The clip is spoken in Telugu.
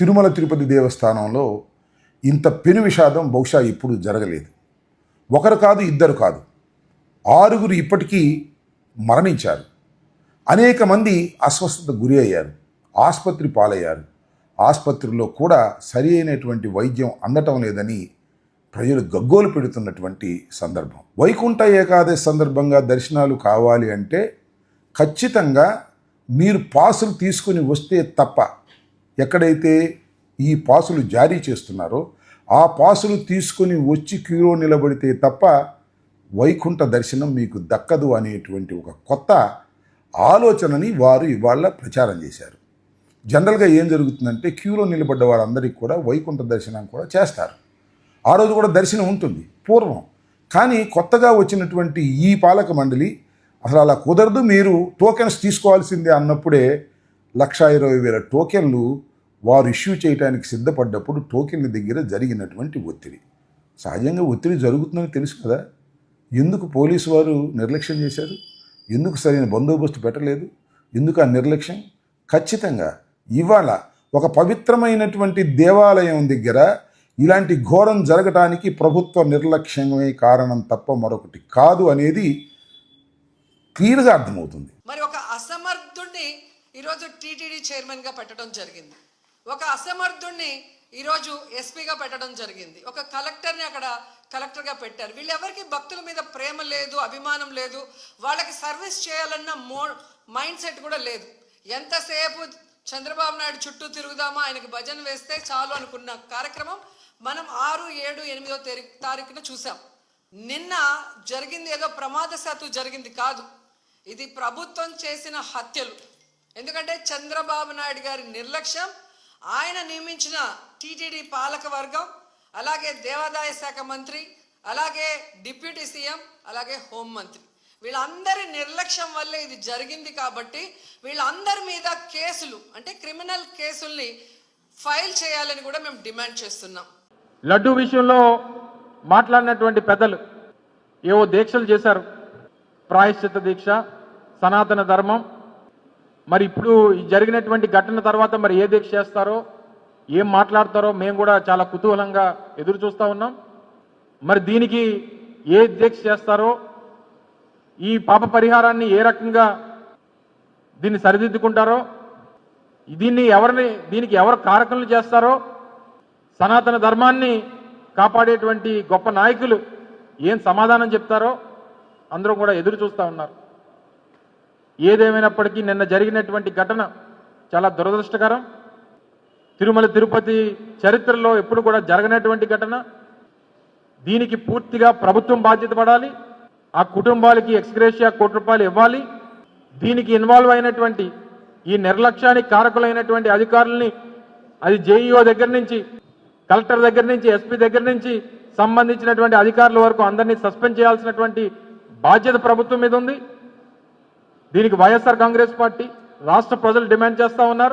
తిరుమల తిరుపతి దేవస్థానంలో ఇంత పెను విషాదం బహుశా ఇప్పుడు జరగలేదు. ఒకరు కాదు, ఇద్దరు కాదు, 6 ఇప్పటికీ మరణించారు. అనేక మంది అస్వస్థత గురి అయ్యారు, ఆసుపత్రి పాలయ్యారు. ఆసుపత్రిలో కూడా సరి అయినటువంటి వైద్యం అందటం లేదని ప్రజలు గగ్గోలు పెడుతున్నటువంటి సందర్భం. వైకుంఠ ఏకాదశి సందర్భంగా దర్శనాలు కావాలి అంటే ఖచ్చితంగా మీరు పాసులు తీసుకుని వస్తే తప్ప, ఎక్కడైతే ఈ పాసులు జారీ చేస్తున్నారో ఆ పాసులు తీసుకుని వచ్చి క్యూలో నిలబడితే తప్ప వైకుంఠ దర్శనం మీకు దక్కదు అనేటువంటి ఒక కొత్త ఆలోచనని వారు ఇవాళ ప్రచారం చేశారు. జనరల్గా ఏం జరుగుతుందంటే క్యూలో నిలబడ్డ వారందరికీ కూడా వైకుంఠ దర్శనం కూడా చేస్తారు. ఆ రోజు కూడా దర్శనం ఉంటుంది పూర్వం. కానీ కొత్తగా వచ్చినటువంటి ఈ పాలక మండలి అసలు అలా కుదరదు, మీరు టోకెన్స్ తీసుకోవాల్సిందే అన్నప్పుడే 1,20,000 టోకెన్లు వారు ఇష్యూ చేయడానికి సిద్ధపడ్డప్పుడు టోకెన్ల దగ్గర జరిగినటువంటి ఒత్తిడి. సహజంగా ఒత్తిడి జరుగుతుందని తెలుసు కదా, ఎందుకు పోలీసు వారు నిర్లక్ష్యం చేశారు? ఎందుకు సరైన బందోబస్తు పెట్టలేదు? ఎందుకు ఆ నిర్లక్ష్యం? ఖచ్చితంగా ఇవాళ ఒక పవిత్రమైనటువంటి దేవాలయం దగ్గర ఇలాంటి ఘోరం జరగటానికి ప్రభుత్వ నిర్లక్ష్యమే కారణం తప్ప మరొకటి కాదు అనేది క్లియర్గా అర్థమవుతుంది. మరి ఒక అసమర్థుడిని ఈరోజు టీటీడీ చైర్మన్గా పెట్టడం జరిగింది, ఒక అసమర్థుడిని ఈరోజు ఎస్పీగా పెట్టడం జరిగింది, ఒక కలెక్టర్ని అక్కడ కలెక్టర్గా పెట్టారు. వీళ్ళెవరికి భక్తుల మీద ప్రేమ లేదు, అభిమానం లేదు, వాళ్ళకి సర్వీస్ చేయాలన్న మైండ్ సెట్ కూడా లేదు. ఎంతసేపు చంద్రబాబు నాయుడు చుట్టూ తిరుగుదామా, ఆయనకి భజన వేస్తే చాలు అనుకున్న కార్యక్రమం మనం 6, 7, 8వ తారీఖున చూసాం. నిన్న జరిగింది ఏదో ప్రమాదశాత్తు జరిగింది కాదు, ఇది ప్రభుత్వం చేసిన హత్యలు. ఎందుకంటే చంద్రబాబు నాయుడు గారి నిర్లక్ష్యం, ఆయన నియమించిన టీటీడీ పాలక వర్గం, అలాగే దేవాదాయ శాఖ మంత్రి, అలాగే డిప్యూటీ సీఎం, అలాగే హోంమంత్రి, వీళ్ళందరి నిర్లక్ష్యం వల్లే ఇది జరిగింది. కాబట్టి వీళ్ళందరి మీద కేసులు, అంటే క్రిమినల్ కేసుల్ని ఫైల్ చేయాలని కూడా మేము డిమాండ్ చేస్తున్నాం. లడ్డూ విషయంలో మాట్లాడినటువంటి పెద్దలు ఏవో దీక్షలు చేశారు, ప్రాయశ్చిత్త దీక్ష, సనాతన ధర్మం. మరి ఇప్పుడు జరిగినటువంటి ఘటన తర్వాత మరి ఏ దీక్ష చేస్తారో, ఏం మాట్లాడతారో మేము కూడా చాలా కుతూహలంగా ఎదురు చూస్తూ ఉన్నాం. మరి దీనికి ఏ దీక్ష చేస్తారో, ఈ పాప పరిహారాన్ని ఏ రకంగా దీన్ని సరిదిద్దుకుంటారో, దీనికి ఎవరు కారకులను చేస్తారో, సనాతన ధర్మాన్ని కాపాడేటువంటి గొప్ప నాయకులు ఏం సమాధానం చెప్తారో అందరూ కూడా ఎదురు చూస్తూ ఉన్నారు. ఏదేమైనప్పటికీ నిన్న జరిగినటువంటి ఘటన చాలా దురదృష్టకరం. తిరుమల తిరుపతి చరిత్రలో ఎప్పుడు కూడా జరగనటువంటి ఘటన. దీనికి పూర్తిగా ప్రభుత్వం బాధ్యత పడాలి. ఆ కుటుంబాలకి ఎక్స్గ్రేషియా ₹1 ఇవ్వాలి. దీనికి ఇన్వాల్వ్ అయినటువంటి ఈ నిర్లక్ష్యానికి కారకులైనటువంటి అధికారుల్ని, అది జేఈఓ దగ్గర నుంచి, కలెక్టర్ దగ్గర నుంచి, ఎస్పీ దగ్గర నుంచి సంబంధించినటువంటి అధికారుల వరకు అందరినీ సస్పెండ్ చేయాల్సినటువంటి బాధ్యత ప్రభుత్వం మీద ఉంది. దీనికి వైఎస్ఆర్ కాంగ్రెస్ పార్టీ, రాష్ట్ర ప్రజలు డిమాండ్ చేస్తూ ఉన్నారు.